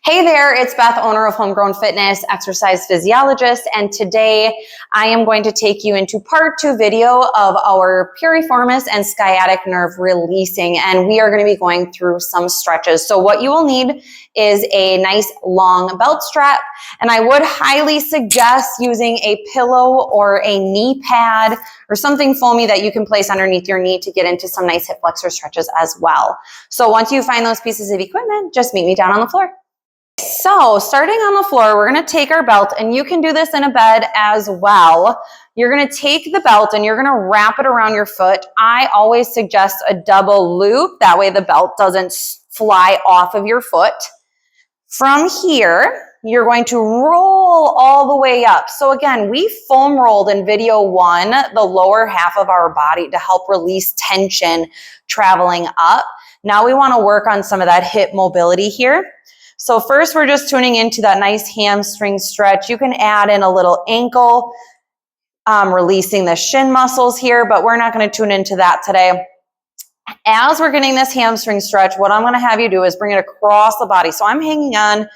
Hey there, it's Beth, owner of Homegrown Fitness, exercise physiologist, and today I am going to take you into part 2 video of our piriformis and sciatic nerve releasing, and we are going to be going through some stretches. So what you will need is a nice long belt strap, and I would highly suggest using a pillow or a knee pad or something foamy that you can place underneath your knee to get into some nice hip flexor stretches as well. So once you find those pieces of equipment, just meet me down on the floor. So starting on the floor, we're going to take our belt, and you can do this in a bed as well. You're going to take the belt and you're going to wrap it around your foot. I always suggest a double loop. That way the belt doesn't fly off of your foot. From here, you're going to roll all the way up. So again, we foam rolled in video 1, the lower half of our body to help release tension traveling up. Now we want to work on some of that hip mobility here. So first, we're just tuning into that nice hamstring stretch. You can add in a little ankle, releasing the shin muscles here, but we're not going to tune into that today. As we're getting this hamstring stretch, what I'm going to have you do is bring it across the body. So I'm hanging on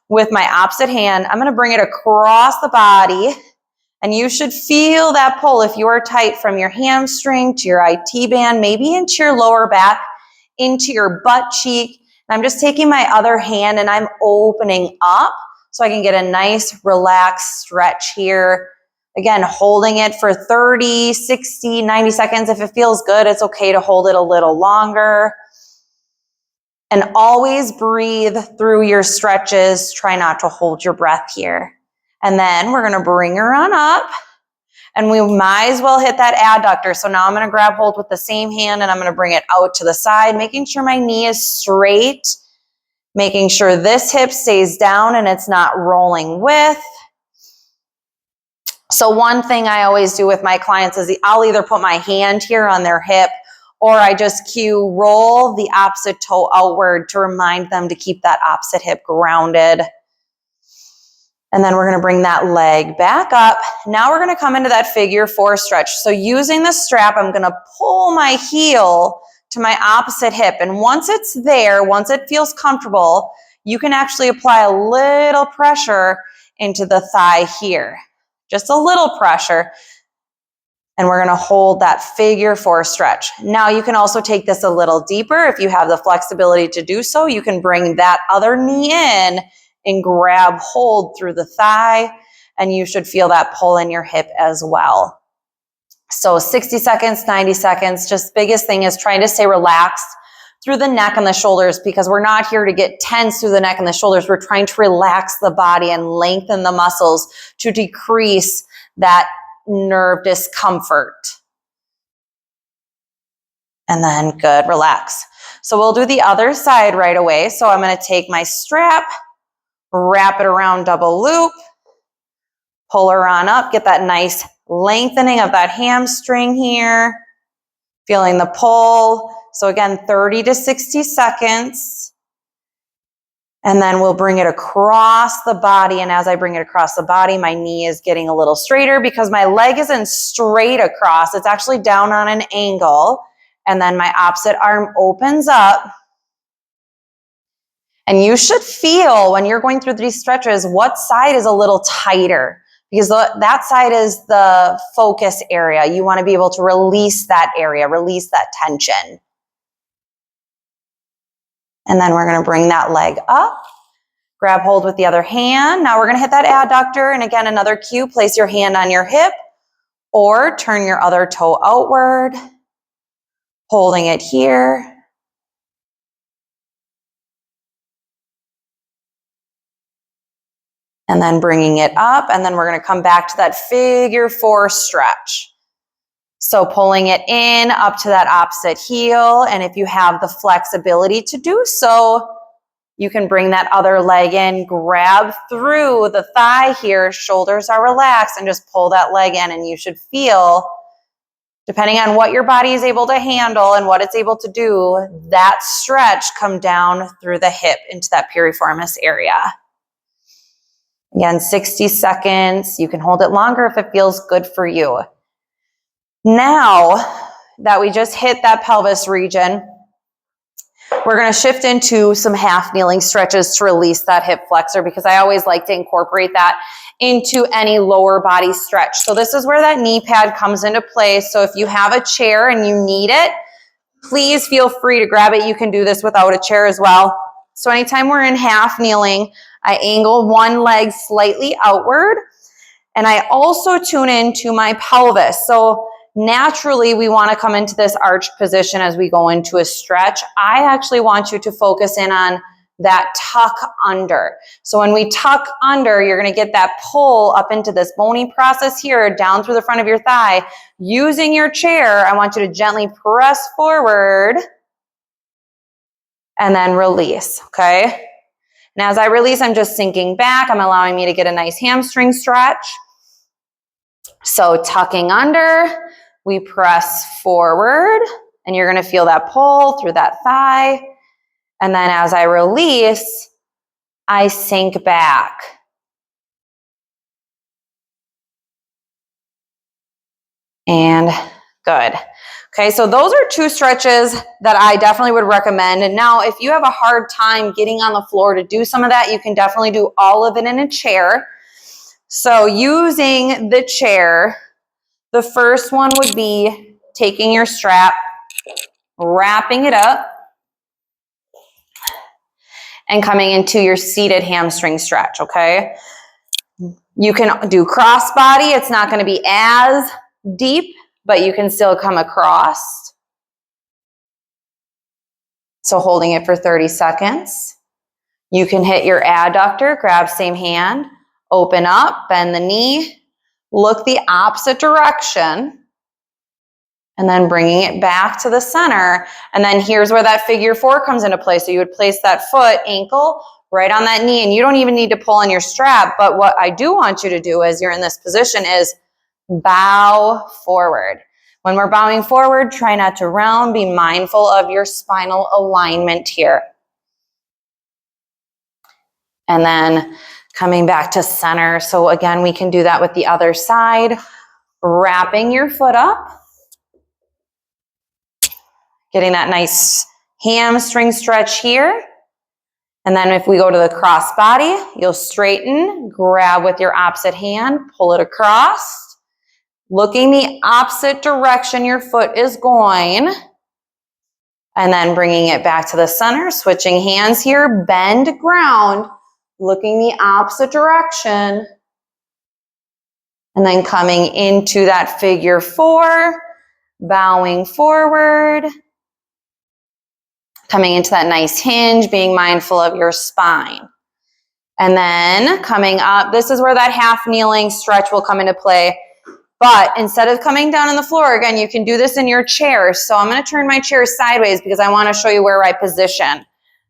with my opposite hand. I'm going to bring it across the body, and you should feel that pull if you are tight from your hamstring to your IT band, maybe into your lower back, into your butt cheek. I'm just taking my other hand and I'm opening up so I can get a nice relaxed stretch here. Again, holding it for 30, 60, 90 seconds. If it feels good, it's okay to hold it a little longer. And always breathe through your stretches. Try not to hold your breath here. And then we're going to bring her on up. And we might as well hit that adductor. So now I'm going to grab hold with the same hand and I'm going to bring it out to the side, making sure my knee is straight, making sure this hip stays down and it's not rolling with. So one thing I always do with my clients is I'll either put my hand here on their hip or I just cue roll the opposite toe outward to remind them to keep that opposite hip grounded. And then we're going to bring that leg back up. Now we're going to come into that figure 4 stretch. So using the strap, I'm going to pull my heel to my opposite hip. And once it's there, once it feels comfortable, you can actually apply a little pressure into the thigh here. Just a little pressure. And we're going to hold that figure 4 stretch. Now you can also take this a little deeper. If you have the flexibility to do so, you can bring that other knee in and grab hold through the thigh, and you should feel that pull in your hip as well. So 60 seconds, 90 seconds, just biggest thing is trying to stay relaxed through the neck and the shoulders, because we're not here to get tense through the neck and the shoulders. We're trying to relax the body and lengthen the muscles to decrease that nerve discomfort. And then good, relax. So we'll do the other side right away. So I'm going to take my strap, wrap it around double loop, pull her on up, get that nice lengthening of that hamstring here, feeling the pull. So again, 30 to 60 seconds. And then we'll bring it across the body. And as I bring it across the body, my knee is getting a little straighter because my leg isn't straight across. It's actually down on an angle. And then my opposite arm opens up. And you should feel when you're going through these stretches, what side is a little tighter, because that side is the focus area. You want to be able to release that area, release that tension. And then we're going to bring that leg up, grab hold with the other hand. Now we're going to hit that adductor. And again, another cue, place your hand on your hip or turn your other toe outward, holding it here. And then bringing it up, and then we're going to come back to that figure 4 stretch. So pulling it in up to that opposite heel, and if you have the flexibility to do so, you can bring that other leg in, grab through the thigh here, shoulders are relaxed, and just pull that leg in, and you should feel, depending on what your body is able to handle and what it's able to do, that stretch come down through the hip into that piriformis area. Again, 60 seconds. You can hold it longer if it feels good for you. Now that we just hit that pelvis region, we're going to shift into some half kneeling stretches to release that hip flexor, because I always like to incorporate that into any lower body stretch. So this is where that knee pad comes into play. So if you have a chair and you need it, please feel free to grab it. You can do this without a chair as well. So anytime we're in half kneeling, I angle one leg slightly outward, and I also tune into my pelvis. So naturally, we want to come into this arched position as we go into a stretch. I actually want you to focus in on that tuck under. So when we tuck under, you're going to get that pull up into this bony process here, down through the front of your thigh. Using your chair, I want you to gently press forward and then release, okay? And as I release, I'm just sinking back. I'm allowing me to get a nice hamstring stretch. So tucking under, we press forward, and you're going to feel that pull through that thigh. And then as I release, I sink back. And good. Okay, so those are two stretches that I definitely would recommend. And now if you have a hard time getting on the floor to do some of that, you can definitely do all of it in a chair. So using the chair, the first one would be taking your strap, wrapping it up, and coming into your seated hamstring stretch, okay? You can do crossbody. It's not going to be as deep, but you can still come across. So holding it for 30 seconds. You can hit your adductor, grab same hand, open up, bend the knee, look the opposite direction, and then bringing it back to the center. And then here's where that figure four comes into play. So you would place that foot, ankle, right on that knee, and you don't even need to pull on your strap. But what I do want you to do as you're in this position is bow forward. When we're bowing forward, try not to round. Be mindful of your spinal alignment here. And then coming back to center. So again, we can do that with the other side. Wrapping your foot up. Getting that nice hamstring stretch here. And then if we go to the cross body, you'll straighten, grab with your opposite hand, pull it across. Looking the opposite direction your foot is going. And then bringing it back to the center, switching hands here, bend ground, looking the opposite direction. And then coming into that figure four, bowing forward. Coming into that nice hinge, being mindful of your spine. And then coming up, this is where that half kneeling stretch will come into play. But instead of coming down on the floor, again, you can do this in your chair. So I'm going to turn my chair sideways because I want to show you where I position.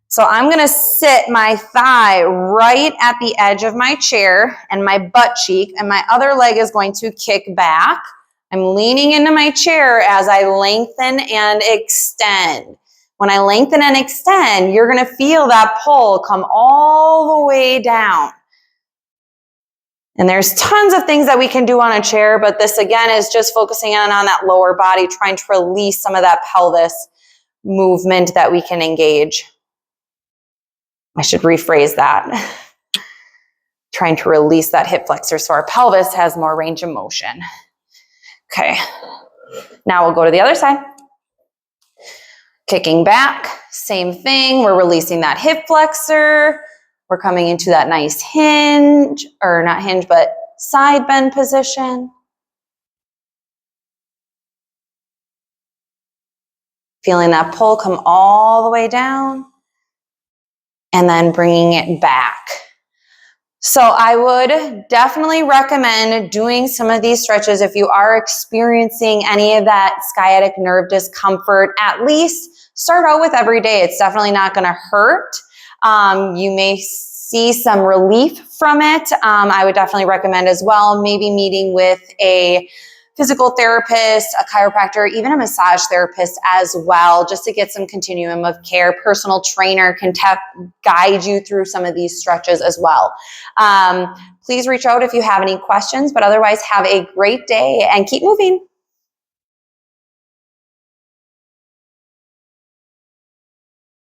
So I'm going to sit my thigh right at the edge of my chair and my butt cheek, and my other leg is going to kick back. I'm leaning into my chair as I lengthen and extend. When I lengthen and extend, you're going to feel that pull come all the way down. And there's tons of things that we can do on a chair, but this again is just focusing on that lower body, trying to release some of that pelvis movement that we can engage. I should rephrase that. Trying to release that hip flexor so our pelvis has more range of motion. Okay, now we'll go to the other side. Kicking back, same thing. We're releasing that hip flexor. We're coming into that nice hinge, or not hinge, but side bend position. Feeling that pull come all the way down. And then bringing it back. So I would definitely recommend doing some of these stretches if you are experiencing any of that sciatic nerve discomfort. At least start out with every day. It's definitely not going to hurt. You may see some relief from it. I would definitely recommend as well, maybe meeting with a physical therapist, a chiropractor, even a massage therapist as well, just to get some continuum of care. Personal trainer can guide you through some of these stretches as well. Please reach out if you have any questions, but otherwise have a great day and keep moving.